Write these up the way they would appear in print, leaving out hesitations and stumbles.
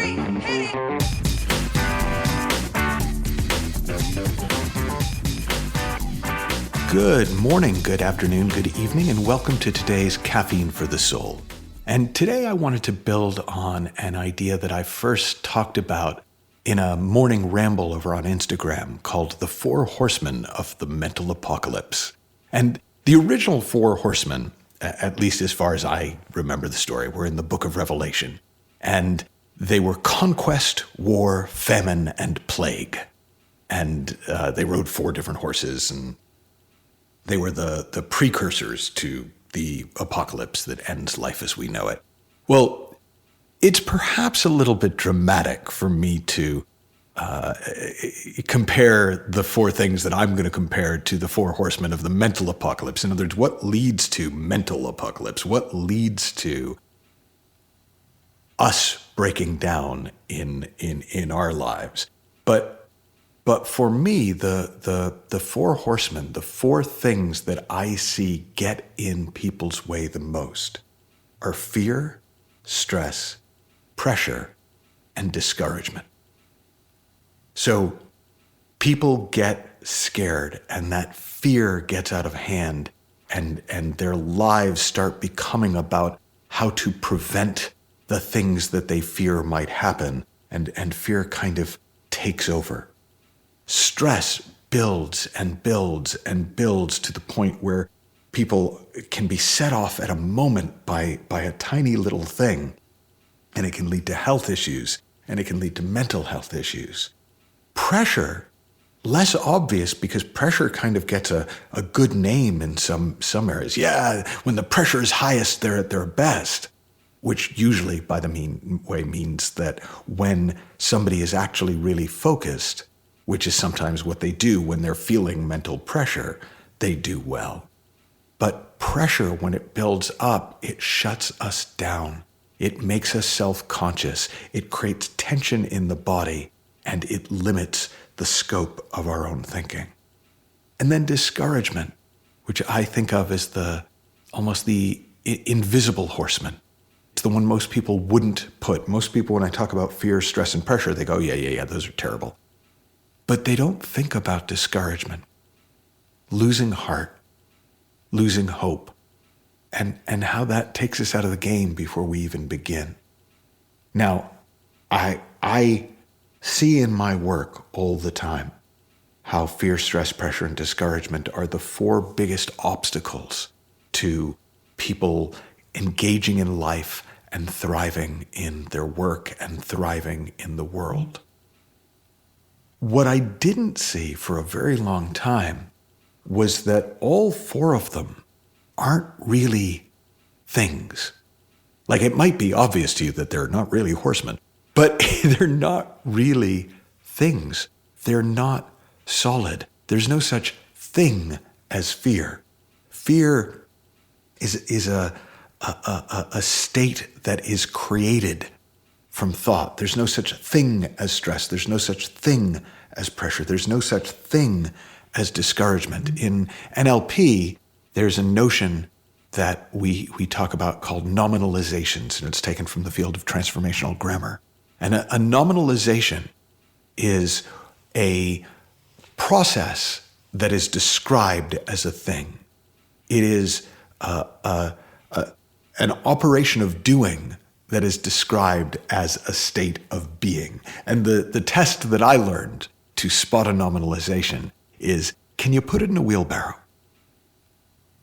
3, hit it! Good morning, good afternoon, good evening, and welcome to today's Caffeine for the Soul. And today I wanted to build on an idea that I first talked about in a morning ramble over on Instagram called the 4 Horsemen of the Mental Apocalypse. And the original 4 horsemen, at least as far as I remember the story, were in the book of Revelation. And they were conquest, war, famine, and plague. And they rode 4 different horses, and they were the precursors to the apocalypse that ends life as we know it. Well, it's perhaps a little bit dramatic for me to compare the 4 things that I'm going to compare to the 4 horsemen of the mental apocalypse. In other words, what leads to mental apocalypse? What leads to us breaking down in our lives? But for me, the 4 horsemen, the 4 things that I see get in people's way the most are fear, stress, pressure, and discouragement. So people get scared, and that fear gets out of hand, and their lives start becoming about how to prevent the things that they fear might happen, and fear kind of takes over. Stress builds and builds and builds to the point where people can be set off at a moment by a tiny little thing, and it can lead to health issues, and it can lead to mental health issues. Pressure, less obvious because pressure kind of gets a good name in some areas. Yeah, when the pressure is highest, they're at their best, which usually by the way means that when somebody is actually really focused, which is sometimes what they do when they're feeling mental pressure, they do well. But pressure, when it builds up, it shuts us down. It makes us self-conscious. It creates tension in the body, and it limits the scope of our own thinking. And then discouragement, which I think of as almost the invisible horseman. It's the one most people wouldn't put. Most people, when I talk about fear, stress, and pressure, they go, yeah, those are terrible. But they don't think about discouragement, losing heart, losing hope, and how that takes us out of the game before we even begin. Now, I see in my work all the time how fear, stress, pressure, and discouragement are the 4 biggest obstacles to people engaging in life and thriving in their work and thriving in the world. What I didn't see for a very long time was that all 4 of them aren't really things. Like, it might be obvious to you that they're not really horsemen, but they're not really things. They're not solid. There's no such thing as fear. Fear is a state that is created from thought. There's no such thing as stress. There's no such thing as pressure. There's no such thing as discouragement. In NLP, there's a notion that we talk about called nominalizations, and it's taken from the field of transformational grammar. And a nominalization is a process that is described as a thing. It is an operation of doing that is described as a state of being. And the test that I learned to spot a nominalization is, can you put it in a wheelbarrow?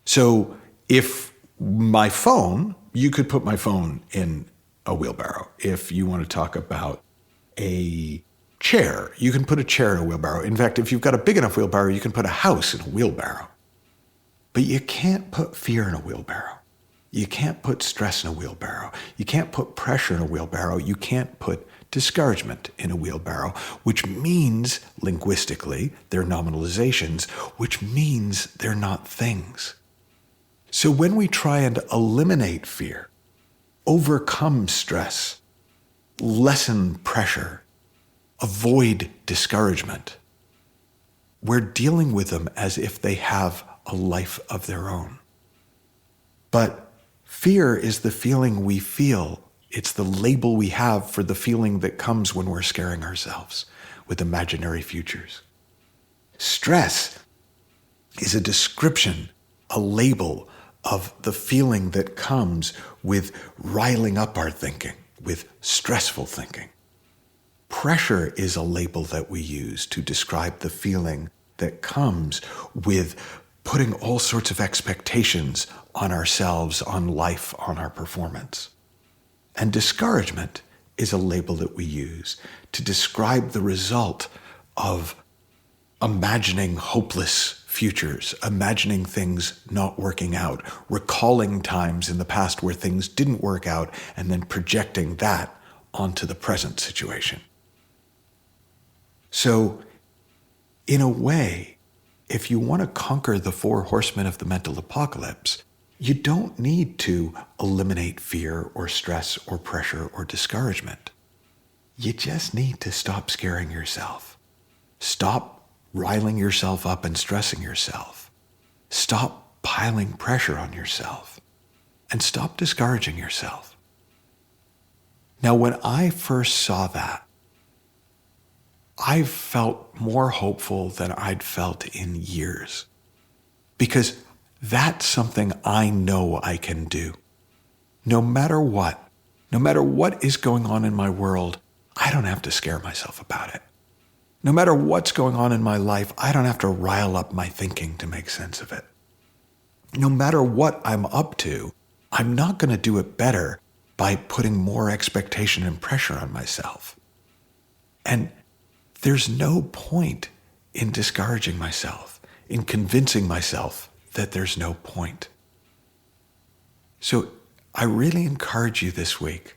So if my phone, you could put my phone in a wheelbarrow. If you want to talk about a chair, you can put a chair in a wheelbarrow. In fact, if you've got a big enough wheelbarrow, you can put a house in a wheelbarrow. But you can't put fear in a wheelbarrow. You can't put stress in a wheelbarrow. You can't put pressure in a wheelbarrow. You can't put discouragement in a wheelbarrow, which means, linguistically, they're nominalizations, which means they're not things. So when we try and eliminate fear, overcome stress, lessen pressure, avoid discouragement, we're dealing with them as if they have a life of their own. But fear is the feeling we feel It's the label we have for the feeling that comes when we're scaring ourselves with imaginary futures. Stress is a description, a label of the feeling that comes with riling up our thinking, with stressful thinking. Pressure is a label that we use to describe the feeling that comes with putting all sorts of expectations on ourselves, on life, on our performance. And discouragement is a label that we use to describe the result of imagining hopeless futures, imagining things not working out, recalling times in the past where things didn't work out, and then projecting that onto the present situation. So, in a way, if you want to conquer the 4 horsemen of the mental apocalypse, you don't need to eliminate fear or stress or pressure or discouragement. You just need to stop scaring yourself. Stop riling yourself up and stressing yourself. Stop piling pressure on yourself. And stop discouraging yourself. Now, when I first saw that, I felt more hopeful than I'd felt in years. Because that's something I know I can do. No matter what is going on in my world, I don't have to scare myself about it. No matter what's going on in my life, I don't have to rile up my thinking to make sense of it. No matter what I'm up to, I'm not going to do it better by putting more expectation and pressure on myself. And there's no point in discouraging myself, in convincing myself that there's no point. So I really encourage you this week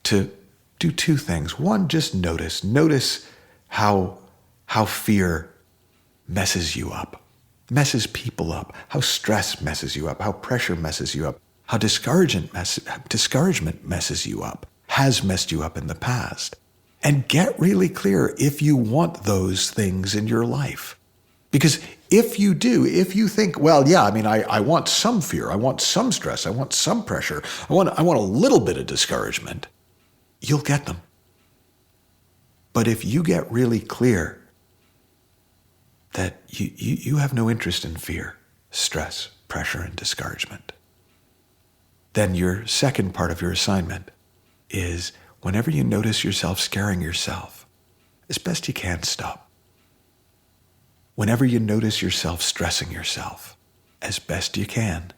to do 2 things. One, just notice how fear messes you up, messes people up, how stress messes you up, how pressure messes you up, how discouragement messes you up, has messed you up in the past. And get really clear if you want those things in your life. Because if you do, if you think, well, yeah, I want some fear, I want some stress, I want some pressure, I want a little bit of discouragement, you'll get them. But if you get really clear that you have no interest in fear, stress, pressure, and discouragement, then your second part of your assignment is whenever you notice yourself scaring yourself, as best you can, stop. Whenever you notice yourself stressing yourself, as best you can,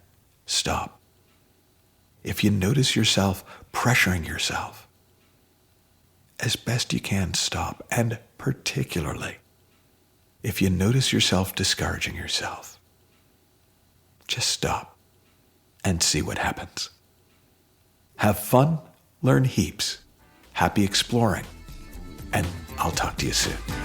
stop. If you notice yourself pressuring yourself, as best you can, stop. And particularly, if you notice yourself discouraging yourself, just stop and see what happens. Have fun, learn heaps, happy exploring, and I'll talk to you soon.